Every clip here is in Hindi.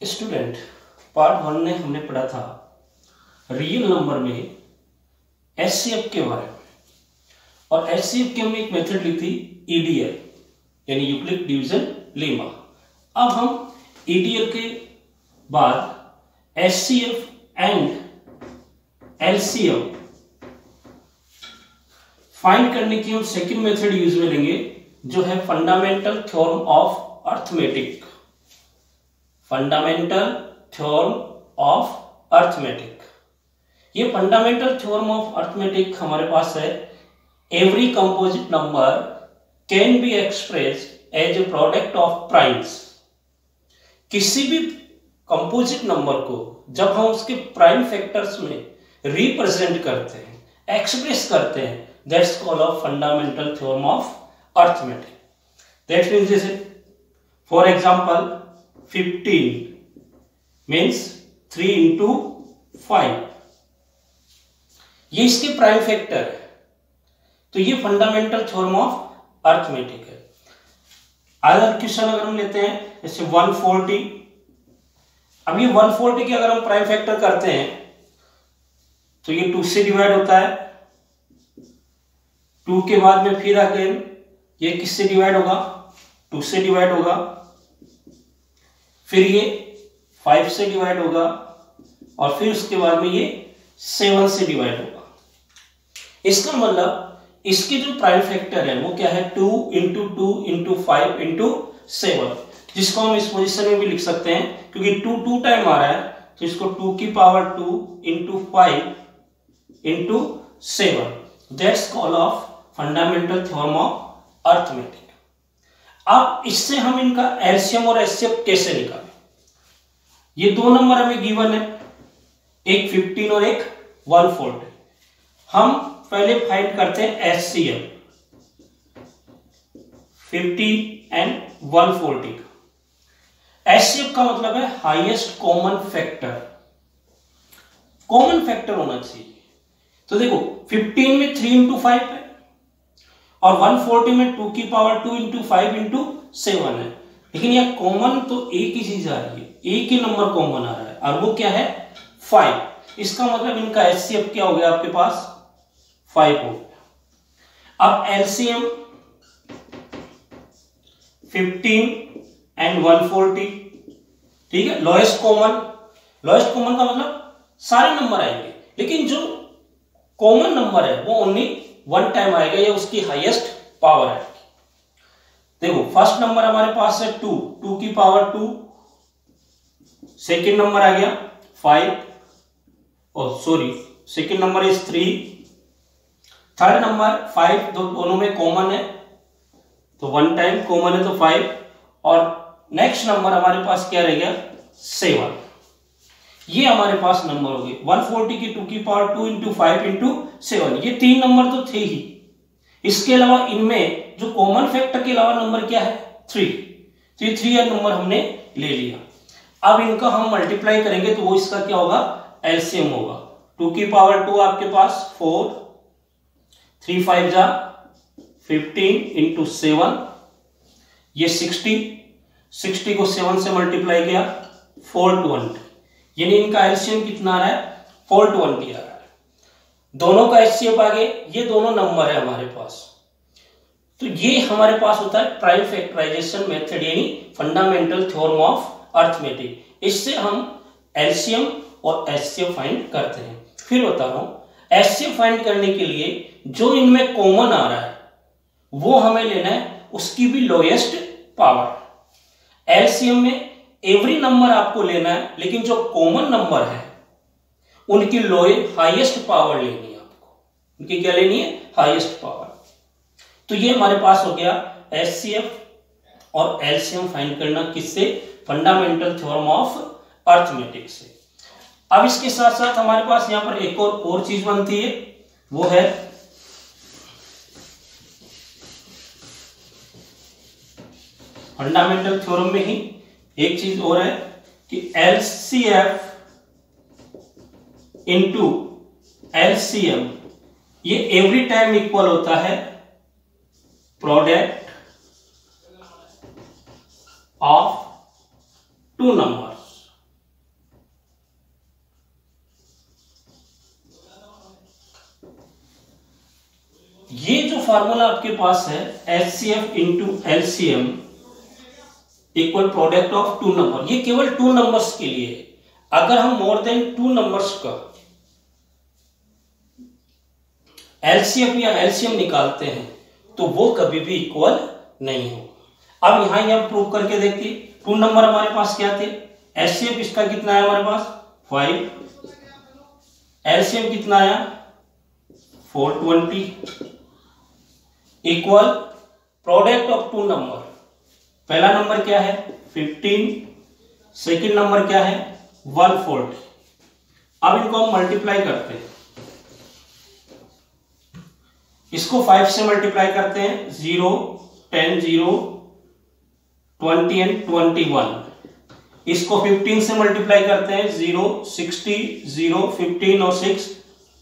स्टूडेंट, पार्ट 1 में हमने पढ़ा था रियल नंबर में एचसीएफ के बारे में, और एचसीएफ की हमने एक मेथड ली थी ईडीएल यानी यूक्लिड डिवीजन लेमा। अब हम ईडीएल के बाद एचसीएफ एंड एलसीएम फाइंड करने की हम सेकंड मेथड यूज में लेंगे, जो है fundamental theorem of arithmetic. Fundamental theorem of arithmetic, ये फंडामेंटल थ्योरम ऑफ अर्थमेटिक हमारे पास है। Every composite number can be expressed as a product of primes. किसी भी कंपोजिट नंबर को जब हम उसके प्राइम फैक्टर्स में रिप्रेजेंट करते हैं, एक्सप्रेस करते हैं, that's called off fundamental theorem of arithmetic. That means जैसे फॉर एग्जांपल 15 मीन्स 3 into 5, ये इसके प्राइम फैक्टर है, तो ये फंडामेंटल थ्योरम ऑफ अर्थमेटिक है। अदर क्वेश्चन अगर हम लेते हैं जैसे 140, अब ये 140 के अगर हम प्राइम फैक्टर करते हैं तो ये 2 से डिवाइड होता है, 2 के बाद में फिर अगेन ये किससे डिवाइड होगा, 2 से डिवाइड होगा, फिर ये 5 से डिवाइड होगा, और फिर उसके बाद में ये 7 से डिवाइड होगा। इसका मतलब इसके जो प्राइम फैक्टर है वो क्या है, 2 into 2 into 5 into 7, जिसको हम इस पोजीशन में भी लिख सकते हैं क्योंकि 2 टाइम आ रहा है, तो इसको 2 की power 2 into 5 into 7, that's called off fundamental theorem of arithmetic. अब इससे हम इनका एलसीएम और एचसीएफ कैसे निकालें। ये दो नंबर हमें गिवन है, एक 15 और एक 140। हम पहले फाइंड करते हैं एचसीएफ 50 एंड 140 का। एचसीएफ का मतलब है highest common factor, common factor होना चाहिए। तो देखो 15 में 3 into 5 है और 140 में 2 की पावर 2 into 5 into 7 है, लेकिन यह कॉमन तो एक ही चीज आ रही है, एक ही नंबर कॉमन आ रहा है, और वो क्या है 5। इसका मतलब इनका एचसीएफ क्या हो गया आपके पास 5 हो गया। अब एलसीएम 15 एंड 140, ठीक है, लोएस्ट कॉमन। लोएस्ट कॉमन का मतलब सारे नंबर आएंगे, लेकिन जो कॉमन नंबर है वो ओनली 1 टाइम आएगा, या उसकी हाईएस्ट पावर आएगी। देखो फर्स्ट नंबर हमारे पास है 2 की पावर 2, सेकेंड नंबर आ गया 5, और sorry second number is 3, third number 5, दोनों में कॉमन है तो 1 टाइम कॉमन है तो 5, और नेक्स्ट नंबर हमारे पास क्या रह गया 7। ये हमारे पास नंबर हो गए 140 की 2 की पावर 2 into 5 into 7। ये 3 नंबर तो थे ही, इसके अलावा इनमें जो कॉमन फैक्टर के अलावा नंबर क्या है 3, तो ये 3 नंबर हमने ले लिया। अब इनका हम मल्टीप्लाई करेंगे तो वो इसका क्या होगा एलसीएम होगा। 2 की पावर 2 आपके पास 4, 3 5 जा 15 into 7, ये 60 को 7 से मल्टीप्लाई किया 420, यानी इनका एलसीएम कितना आ रहा है 420 आ रहा है। दोनों का एचसीएफ आ गए, ये दोनों नंबर है हमारे पास। तो ये हमारे पास होता है प्राइम फैक्टराइजेशन मेथड यानी फंडामेंटल थ्योरम ऑफ अर्थमेटिक। इससे हम एलसीएम और एचसीएफ फाइंड करते हैं। फिर बता रहा हूं, एचसीएफ फाइंड करने के लिए जो इनमें कॉमन आ रहा है वो हमें लेना है, उसकी भी लोएस्ट पावर। एलसीएम में एवरी नंबर आपको लेना है, लेकिन जो कॉमन नंबर है उनकी हाईएस्ट पावर लेनी है आपको, उनकी क्या लेनी है हाईएस्ट पावर। तो ये हमारे पास हो गया एचसीएफ और एलसीएम फाइंड करना, किससे फंडामेंटल थ्योरम ऑफ अर्थमेटिक से। अब इसके साथ साथ हमारे पास यहां पर एक और चीज बनती है, वो है फंडामेंटल थ्योरम में ही एक चीज और है कि एलसीएफ इनटू एलसीएम ये एवरी टाइम इक्वल होता है product of two numbers. Formula आपके पास है HCF into LCM equal product of two number, ये केवल टू नंबर्स के लिए है। अगर हम मोर देन टू नंबर्स का LCF या LCM निकालते हैं तो वो कभी भी इक्वल नहीं हो। अब यहां आप प्रूव करके देखिए, टू नंबर हमारे पास क्या थे, HCF इसका कितना है हमारे पास 5, LCM कितना आया 420 equal product of two number. पहला नंबर क्या है 15, सेकंड नंबर क्या है 140। अब इनको हम मल्टीप्लाई करते हैं, इसको 5 से मल्टीप्लाई करते हैं 0, 10, 0, 20 एंड 21। इसको 15 से मल्टीप्लाई करते हैं 0, 60, 0, 15 और 6,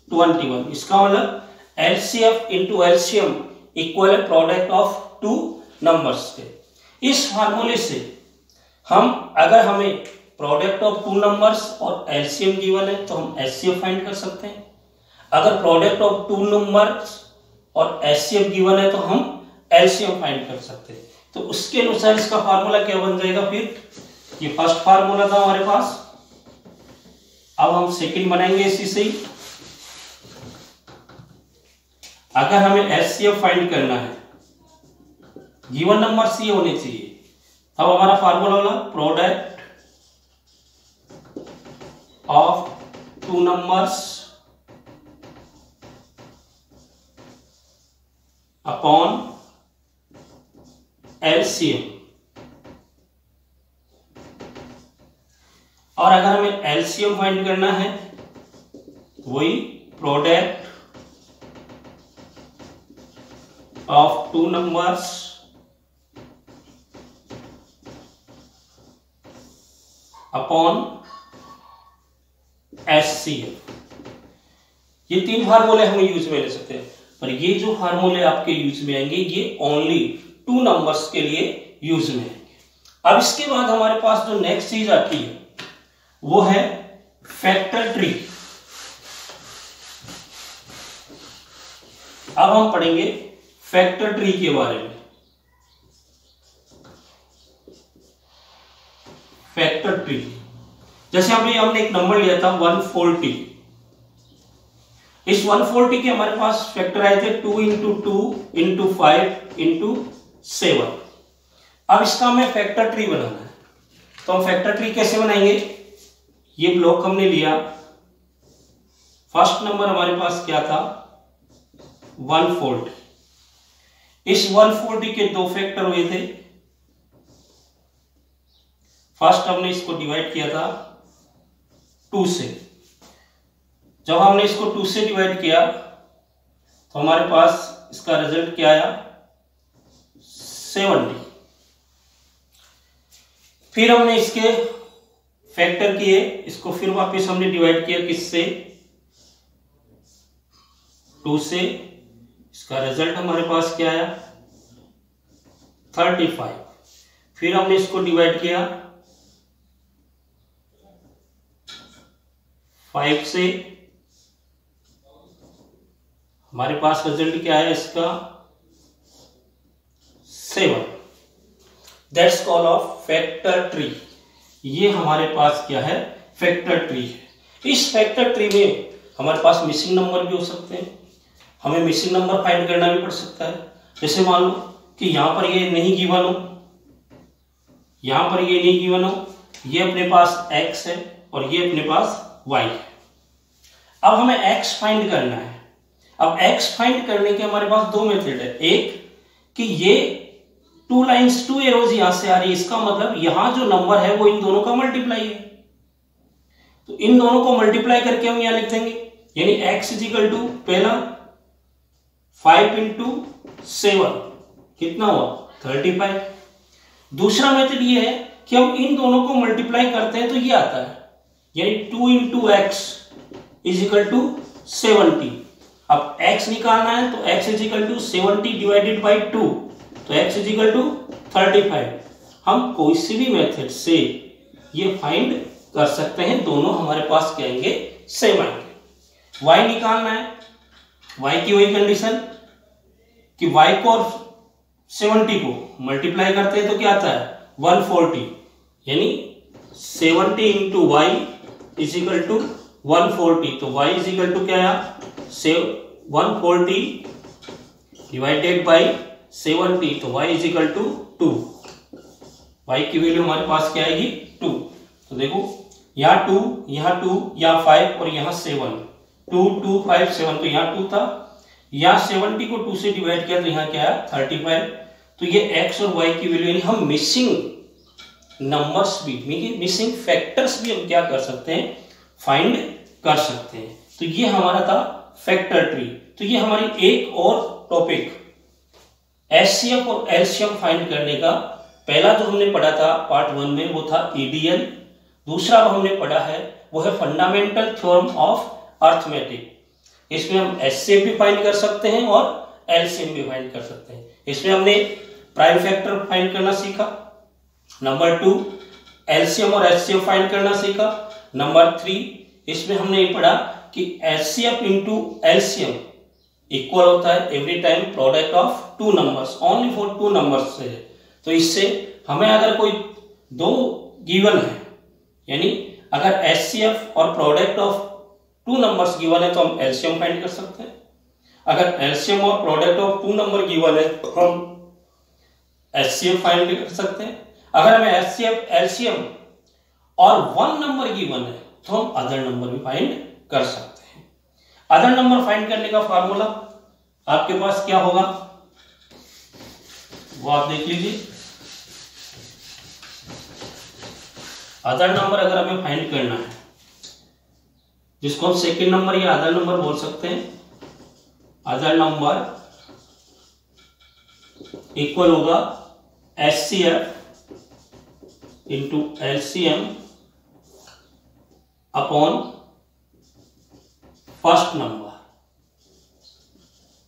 21। इसका मतलब LCF इंटू LCM इक्वल है प्रोडक्ट ऑफ टू नंबर्स के। इस फार्मूले से हम अगर हमें प्रोडक्ट ऑफ टू नंबर्स और LCM गिवन है तो हम HCF फाइंड कर सकते हैं। अगर प्रोडक्ट ऑफ टू नंबर्स और HCF गिवन है तो हम LCM फाइंड कर सकते हैं। तो उसके अनुसार इसका फार्मूला क्या बन जाएगा, फिर ये फर्स्ट फार्मूला था हमारे पास, अब हम सेकंड बनाएंगे इसी से ही। अगर हमें HCF फाइंड करना है, गिवन नंबर सी होने चाहिए, अब हमारा फार्मूला होगा product of two numbers upon LCM। और अगर हमें LCM फाइंड करना है वही product of two numbers upon HCF। ये तीन फार्मूले हम यूज में ले सकते हैं, पर ये जो फार्मूले आपके यूज में आएंगे ये ओनली टू नंबर्स के लिए यूज में आएंगे। अब इसके बाद हमारे पास जो नेक्स्ट चीज आती है वो है फैक्टर ट्री। अब हम पढ़ेंगे फैक्टर ट्री के बारे में। फैक्टर ट्री जैसे हमने एक नंबर लिया था 140, इस 140 के हमारे पास फैक्टर आए थे 2 इंटू 2 इंटू 5 इंटू 7। अब इसका हमें फैक्टर ट्री बनाना है, तो हम फैक्टर ट्री कैसे बनाएंगे, ये ब्लॉक हमने लिया, फर्स्ट नंबर हमारे पास क्या था 140, इस 140 के दो फैक्टर हुए थे। फर्स्ट हमने इसको डिवाइड किया था 2 से, जब हमने इसको 2 से डिवाइड किया तो हमारे पास इसका रिजल्ट क्या आया 70। फिर हमने इसके फैक्टर किए, इसको फिर वापस हमने डिवाइड किया किससे 2 से, इसका रिजल्ट हमारे पास क्या आया 35। फिर हमने इसको डिवाइड किया 5 से, हमारे पास रिजल्ट क्या है इसका 7। That's call of factor tree. ये हमारे पास क्या है फैक्टर ट्री है। इस फैक्टर ट्री में हमारे पास मिसिंग नंबर भी हो सकते हैं, हमें मिसिंग नंबर फाइंड करना भी पड़ सकता है। जैसे मान लो कि यहां पर ये नहीं गिवन हो, यहां पर ये नहीं गिवन हो, ये अपने पास x है और ये अपने पास y है। अब हमें x फाइंड करना है। अब x फाइंड करने के हमारे पास दो मेथड है, एक कि ये 2 लाइंस 2 एरोज यहां से आ रही है, इसका मतलब यहां जो नंबर है वो इन दोनों का मल्टीप्लाई है, तो इन दोनों को मल्टीप्लाई करके हम यहां लिख देंगे, यानी x इजिकल टू पहला 5 इंटू 7 कितना हुआ 35। दूसरा मेथड ये है कि हम इन दोनों को मल्टीप्लाई करते हैं तो ये आता है, यानी 2 इंटू एक्स इजिकल टू 70। अब x निकालना है तो x is equal to 70 divided by 2, तो x इजिकल टू 35। हम कोई सी भी मेथड से ये फाइंड कर सकते हैं, दोनों हमारे पास क्या आएंगे सेम आएंगे। y निकालना है, y की वही कंडीशन कि y को और 70 को मल्टीप्लाई करते हैं तो क्या आता है 140, यानी 70 into y is equal to 140। तो y इज इक्वल टू क्या आया 140 डिवाइडेड बाई 70, तो y is equal to 2। y की वैल्यू हमारे पास क्या आएगी 2। तो देखो यहाँ 2, यहाँ 2, यहाँ 5 और यहाँ 7, 2 2 5 7, तो यहाँ 2 था, यहाँ 70 को 2 से डिवाइड किया तो यहाँ क्या है 35। तो ये x और y की वैल्यू, यानी हम मिसिंग नंबर्स भी, मिसिंग फैक्टर्स भी हम क्या कर सकते हैं फाइंड कर सकते हैं। तो ये हमारा था फैक्टर ट्री। तो ये हमारी एक और टॉपिक एचसीएफ और एलसीएम फाइंड करने का पहला जो हमने पढ़ा था पार्ट 1 में वो था ईडीएल। दूसरा हमने पढ़ा है वो है फंडामेंटल थ्योरम ऑफ अर्थमेटिक। इसमें हम एचसीएफ भी फाइंड कर सकते हैं और एलसीएम भी फाइंड कर सकते हैं। इसमें हमने प्राइम फैक्टर फाइंड करना सीखा। नंबर 2 एलसीएम और एचसीएफ फाइंड करना सीखा। नंबर 3 इसमें हमने ये पढ़ा कि एचसीएफ इंटू एलसीएम इक्वल होता है every time product of two numbers, only for two numbers से। तो इससे हमें अगर कोई दो गिवन है, यानी अगर एचसीएफ और product of two numbers given है तो हम एलसीएम फाइंड कर सकते हैं। अगर एलसीएम और product of two number given है तो हम एचसीएफ फाइंड कर सकते हैं। अगर हमें एचसीएफ एलसीएम और वन नंबर गिवन है तो हम अदर नंबर भी फाइंड कर सकते हैं। अदर नंबर फाइंड करने का फार्मूला आपके पास क्या होगा वो आप देख लीजिए। अदर नंबर अगर हमें फाइंड करना है, जिसको हम सेकेंड नंबर या अदर नंबर बोल सकते हैं, अदर नंबर इक्वल होगा HCF into LCM upon first number.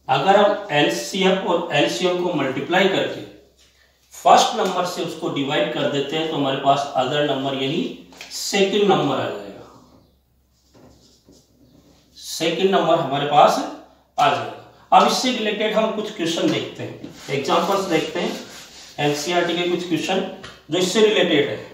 अगर हम एलसीएफ और एलसीएम को मल्टीप्लाई करके फर्स्ट नंबर से उसको डिवाइड कर देते हैं तो हमारे पास अदर नंबर यानी सेकंड नंबर आ जाएगा। सेकंड नंबर हमारे पास आ जाएगा। अब इससे रिलेटेड हम कुछ क्वेश्चन देखते हैं, एग्जांपल्स देखते हैं, एनसीईआरटी के कुछ क्वेश्चन जो इससे रिलेटेड है।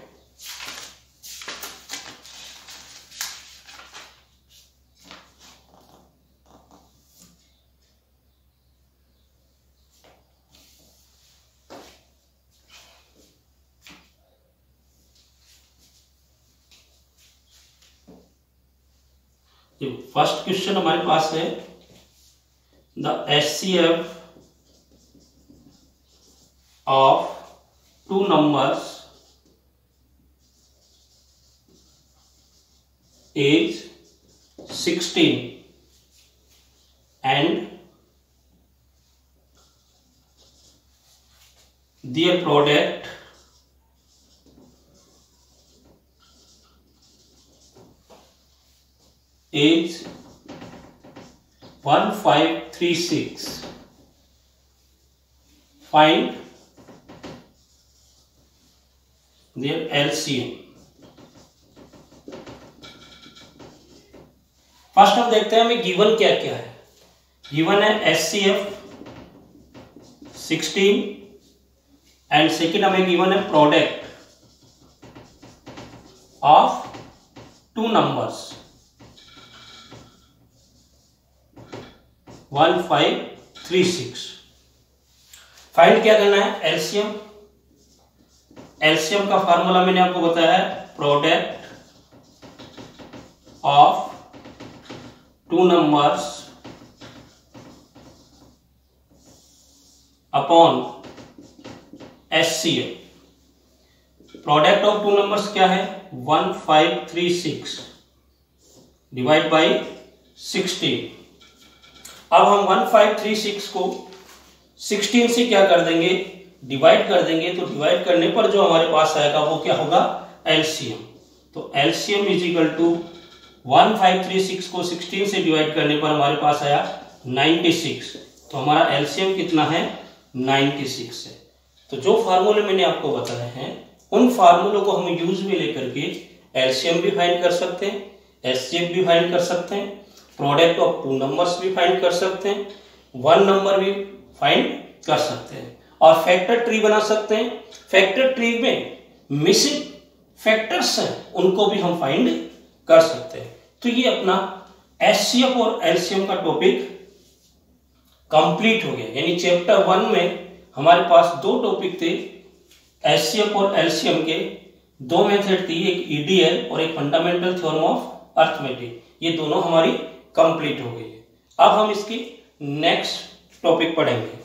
फर्स्ट क्वेश्चन हमारे पास है the HCF of two numbers is 16 and their product is 1536. Find their LCM. First हम देखते हैं हमें गिवन क्या क्या है। गिवन है एचसीएफ 16 एंड सेकेंड हमें गिवन है product of two numbers 1536। Find क्या करना है एलसीएम। एलसीएम का फार्मूला मैंने आपको बताया है product of two numbers upon HCF. Product of two numbers क्या है 1536 डिवाइड बाई 16। अब हम 1536 को 16 से क्या कर देंगे डिवाइड कर देंगे, तो डिवाइड करने पर जो हमारे पास आएगा वो क्या होगा एलसीएम। तो एलसीएम इज इक्वल टू 1536 को 16 से डिवाइड करने पर हमारे पास आया 96। तो हमारा एलसीएम कितना है 96 है। तो जो फार्मूले मैंने आपको बताए हैं उन फार्मूलों को हम यूज में लेकर के एलसीएम भी फाइंड कर सकते हैं, एचसीएफ भी फाइंड कर सकते हैं, प्रोडक्ट ऑफ टू नंबर्स भी फाइंड कर सकते हैं, वन नंबर भी फाइंड कर सकते हैं। और फैक्टर ट्री बना सकते हैं। फैक्टर ट्री में मिसिंग फैक्टर्स हैं उनको भी हम फाइंड कर सकते हैं। तो ये अपना एचसीएफ और एलसीएम का टॉपिक कंप्लीट हो गया। यानी चैप्टर 1 में हमारे पास दो टॉपिक थे, एचसीएफ और एलसीएम के दो मेथड थी, एक ईडीएल और एक फंडामेंटल थ्योरम ऑफ अर्थमेटिक। ये दोनों हमारी कंप्लीट हो गई है। अब हम इसकी नेक्स्ट टॉपिक पढ़ेंगे।